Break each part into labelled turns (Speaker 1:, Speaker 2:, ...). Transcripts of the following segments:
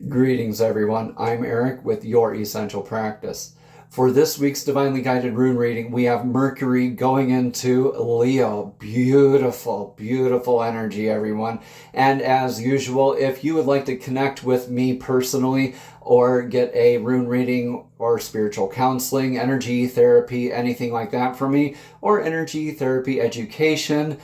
Speaker 1: Greetings, everyone. I'm Eric with Your Essential Practice. For this week's Divinely Guided Rune reading, we have Mercury going into Leo. Beautiful, beautiful energy, everyone. And as usual, if you would like to connect with me personally or get a rune reading or spiritual counseling, energy therapy, anything like that from me, or energy therapy education,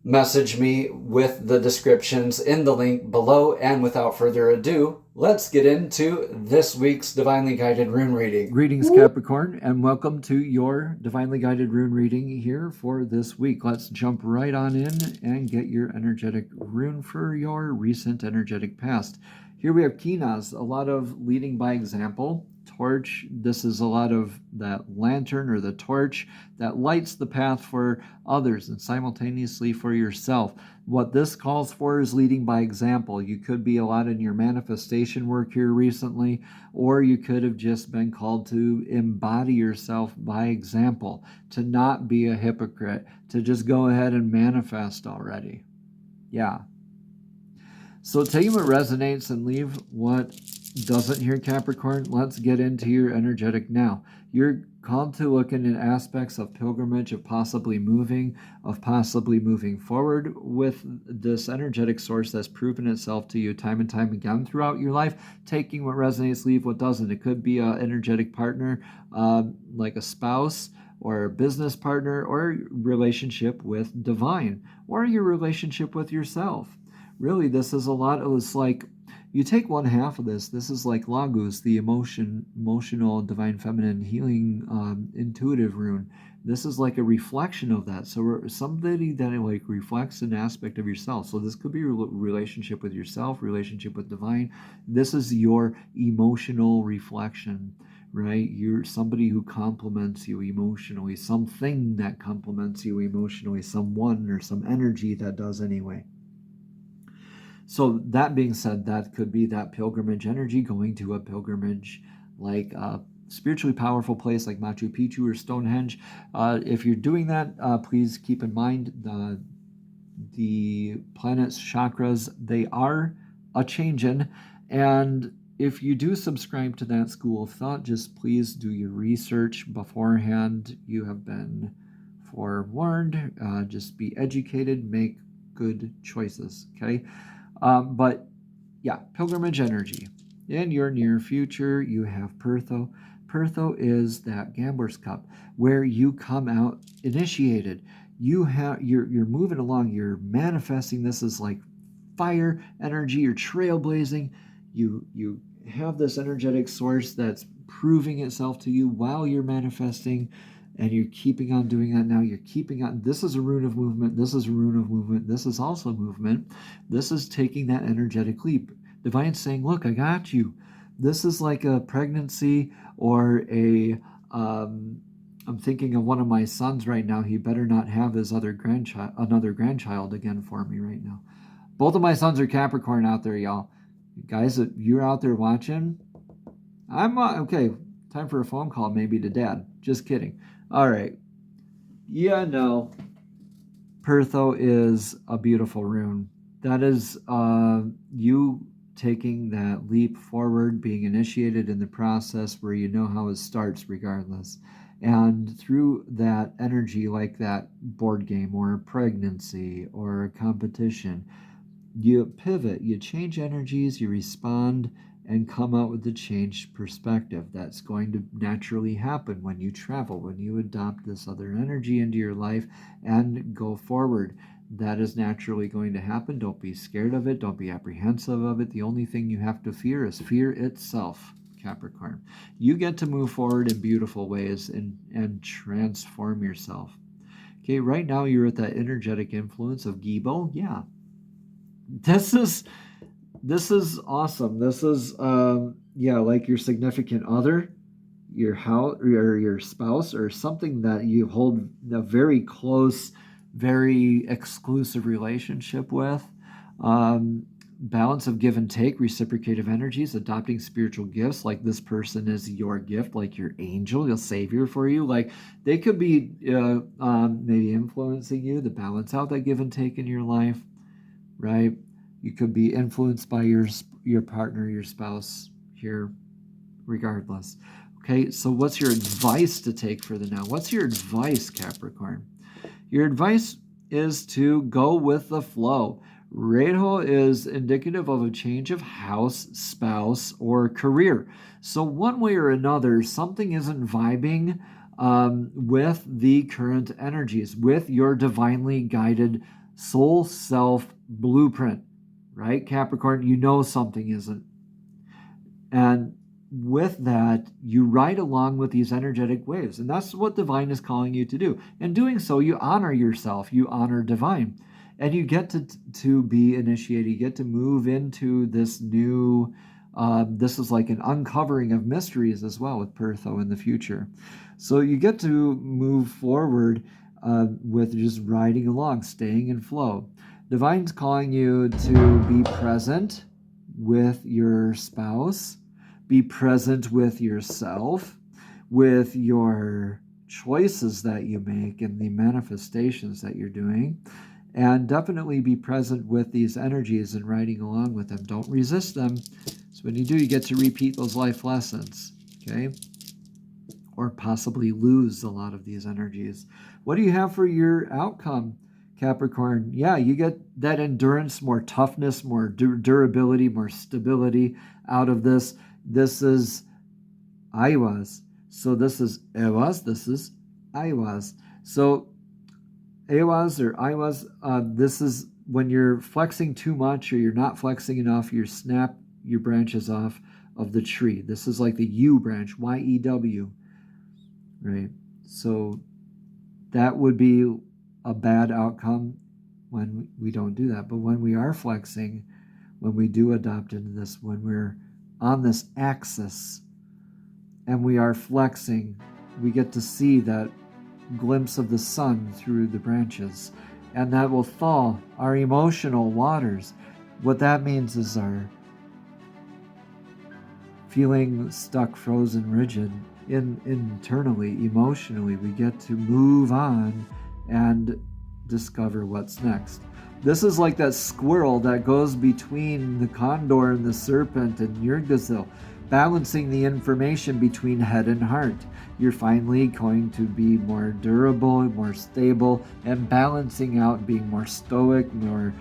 Speaker 1: message me with the descriptions in the link below. And without further ado, let's get into this week's Divinely Guided Rune reading. Greetings, Capricorn, and welcome to your Divinely Guided Rune reading here for this week. Let's jump right on in and get your energetic rune for your recent energetic past. Here we have Kinas, a lot of leading by example. Torch, this is a lot of that lantern or the torch that lights the path for others and simultaneously for yourself. What this calls for is leading by example. You could be a lot in your manifestation work here recently, or you could have just been called to embody yourself by example, to not be a hypocrite, to just go ahead and manifest already. Yeah. So take what resonates and leave what doesn't here, Capricorn. Let's get into your energetic now. You're called to look into aspects of pilgrimage, of possibly moving forward with this energetic source that's proven itself to you time and time again throughout your life. Taking what resonates, leave what doesn't. It could be an energetic partner, like a spouse, or a business partner, or relationship with divine, or your relationship with yourself. Really, this is a lot. It was like, you take one half of this. This is like Lagos, the emotional, divine feminine healing, intuitive rune. This is like a reflection of that. So somebody that like reflects an aspect of yourself. So this could be your relationship with yourself, relationship with divine. This is your emotional reflection, right? You're somebody who compliments you emotionally, something that compliments you emotionally, someone or some energy that does anyway. So that being said, that could be that pilgrimage energy, going to a pilgrimage like a spiritually powerful place like Machu Picchu or Stonehenge. If you're doing that, please keep in mind the planet's chakras, they are a changing. And if you do subscribe to that school of thought, just please do your research beforehand. You have been forewarned. Just be educated, make good choices, okay? But yeah, pilgrimage energy. In your near future, you have Pertho. Pertho is that gambler's cup where you come out initiated. You're moving along. You're manifesting. This is like fire energy. You're trailblazing. You have this energetic source that's proving itself to you while you're manifesting. And you're keeping on doing that now. You're keeping on. This is a rune of movement. This is a rune of movement. This is also movement. This is taking that energetic leap. Divine's saying, look, I got you. This is like a pregnancy or I'm thinking of one of my sons right now. He better not have his another grandchild again for me right now. Both of my sons are Capricorn out there, y'all. Guys, if you're out there watching, I'm okay. Time for a phone call maybe to dad. Just kidding. All right. Yeah, no. Pertho is a beautiful rune. That is you taking that leap forward, being initiated in the process where you know how it starts regardless. And through that energy, like that board game or a pregnancy or a competition, you pivot, you change energies, you respond, and come out with a changed perspective. That's going to naturally happen when you travel, when you adopt this other energy into your life and go forward. That is naturally going to happen. Don't be scared of it. Don't be apprehensive of it. The only thing you have to fear is fear itself, Capricorn. You get to move forward in beautiful ways and transform yourself. Okay, right now you're at that energetic influence of Gibo. Yeah. This is awesome. This is like your significant other, your house, or your spouse, or something that you hold a very close, very exclusive relationship with. Balance of give and take, reciprocative energies, adopting spiritual gifts, like this person is your gift, like your angel, your savior for you. Like they could be maybe influencing you to balance out that give and take in your life, right? You could be influenced by your partner, your spouse here, regardless. Okay, so what's your advice to take for the now? What's your advice, Capricorn? Your advice is to go with the flow. Reho is indicative of a change of house, spouse, or career. So one way or another, something isn't vibing with the current energies, with your divinely guided soul self blueprint, right? Capricorn, you know something isn't. And with that, you ride along with these energetic waves. And that's what divine is calling you to do. In doing so, you honor yourself, you honor divine. And you get to be initiated, you get to move into this new, this is like an uncovering of mysteries as well with Pertho in the future. So you get to move forward with just riding along, staying in flow. Divine's calling you to be present with your spouse, be present with yourself, with your choices that you make and the manifestations that you're doing, and definitely be present with these energies and riding along with them. Don't resist them. So when you do, you get to repeat those life lessons, okay? Or possibly lose a lot of these energies. What do you have for your outcome, Capricorn? Yeah, you get that endurance, more toughness, more durability, more stability out of this. This is Aiwas. So this is Ewas, this is Aiwas. So Aiwas or Aiwas, this is when you're flexing too much or you're not flexing enough, you snap your branches off of the tree. This is like the U branch, Y-E-W, right? So that would be a bad outcome when we don't do that. But when we are flexing, when we do adopt into this, when we're on this axis and we are flexing, we get to see that glimpse of the sun through the branches, and that will thaw our emotional waters. What that means is our feeling stuck, frozen, rigid internally, emotionally. We get to move on and discover what's next. This is like that squirrel that goes between the condor and the serpent and Yurgazil, balancing the information between head and heart. You're finally going to be more durable, more stable, and balancing out, being more stoic, more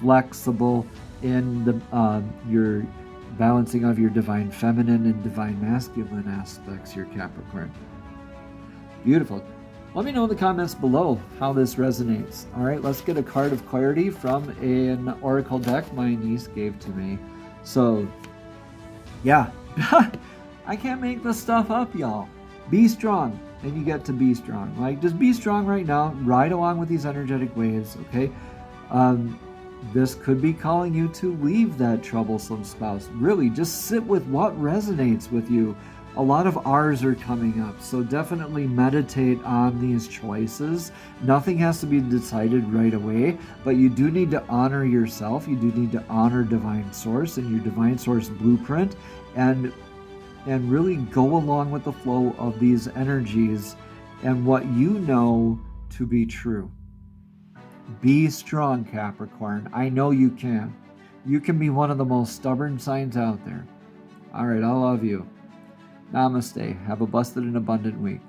Speaker 1: flexible in the your balancing of your divine feminine and divine masculine aspects, your Capricorn. Beautiful. Let me know in the comments below how this resonates. All right, let's get a card of clarity from an oracle deck my niece gave to me. So, yeah, I can't make this stuff up, y'all. Be strong, and you get to be strong. Like, just be strong right now. Ride along with these energetic waves, okay? This could be calling you to leave that troublesome spouse. Really, just sit with what resonates with you. A lot of R's are coming up, so definitely meditate on these choices. Nothing has to be decided right away, but you do need to honor yourself. You do need to honor divine source and your divine source blueprint, and really go along with the flow of these energies and what you know to be true. Be strong, Capricorn. I know you can. You can be one of the most stubborn signs out there. All right, I love you. Namaste. Have a blessed and abundant week.